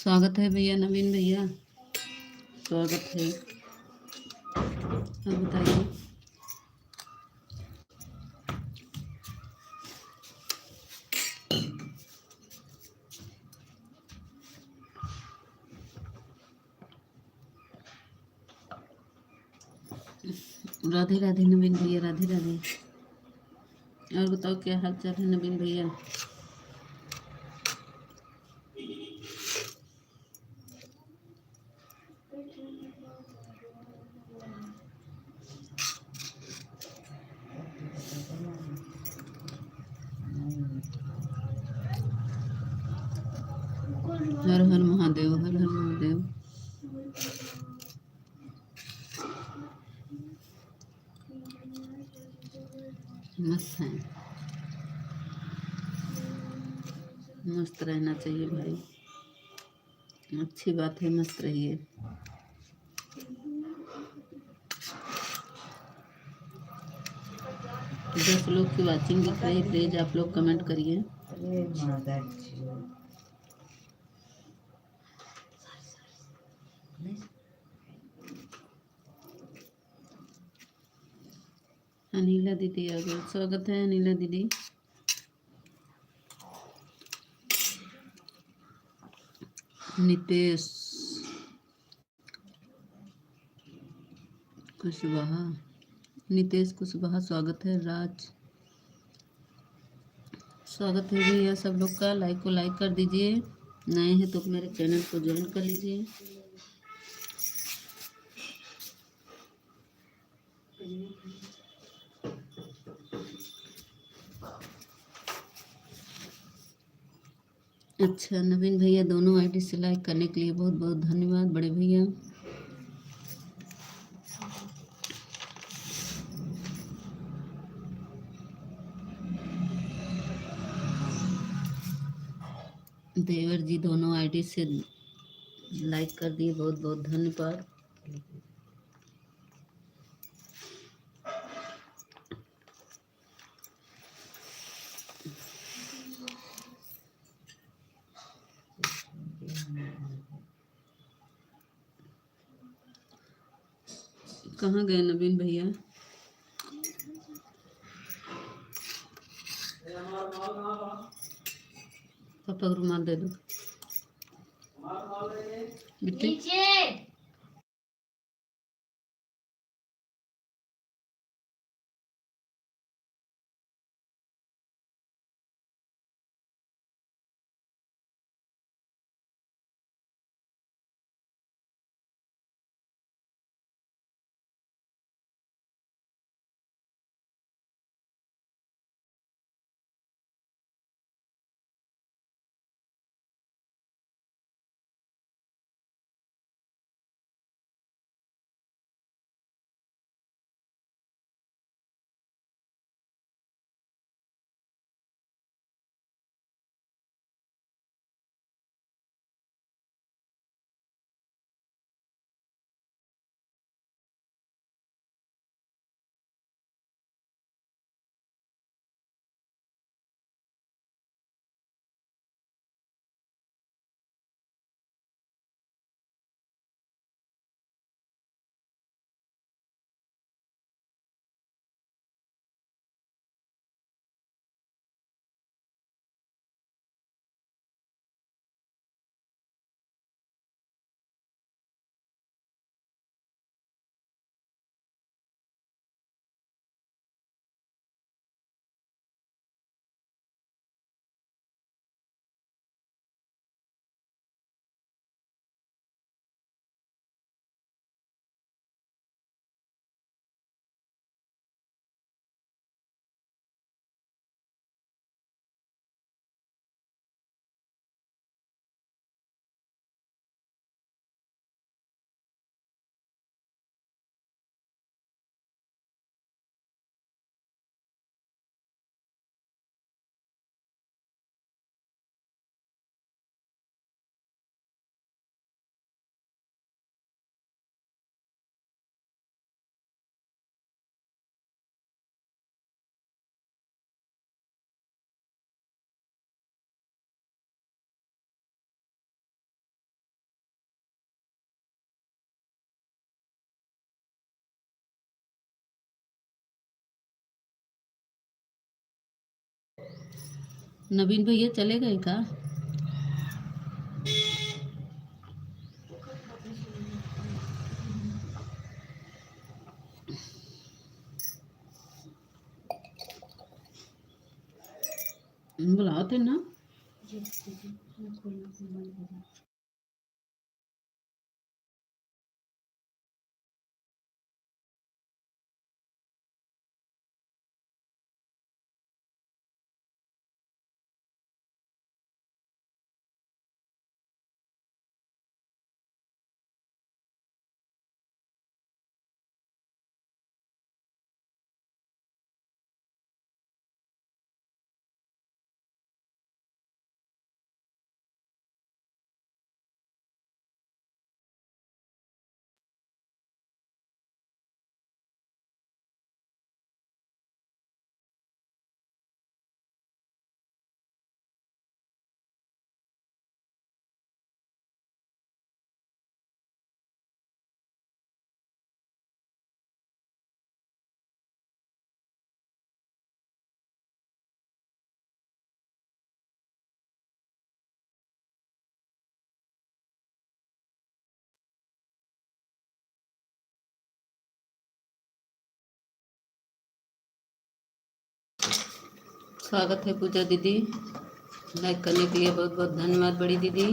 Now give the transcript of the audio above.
स्वागत है भैया, नवीन भैया, स्वागत है। अब बताइए। राधे राधे नवीन भैया, राधे राधे। और बताओ क्या हाल चाल है नवीन भैया। हर हर महादेव, हर हर महादेव। मस्त है, मस्त रहना चाहिए भाई, अच्छी बात है, मस्त रहिए। 10 लोग की वाचिंग दिख रही है, प्लीज आप लोग कमेंट करिए। अनिला दीदी आ गई, स्वागत है अनिला दीदी। नितेश कुशवाहा, नितेश कुशवाहा स्वागत है। राज स्वागत है भैया सब लोग का। लाइक को लाइक कर दीजिए, नए हैं तो मेरे चैनल को ज्वाइन कर लीजिए। अच्छा नवीन भैया, दोनों आईडी से लाइक करने के लिए बहुत बहुत धन्यवाद बड़े भैया। देवर जी दोनों आईडी से लाइक कर दिए, बहुत बहुत धन्यवाद। कहाँ गए नवीन भैया। पापा को रुमाल दे दो बेटे। नवीन भैया चले गए का? बुलाओ थे ना। स्वागत है पूजा दीदी। लाइक करने के लिए बहुत बहुत धन्यवाद बड़ी दीदी।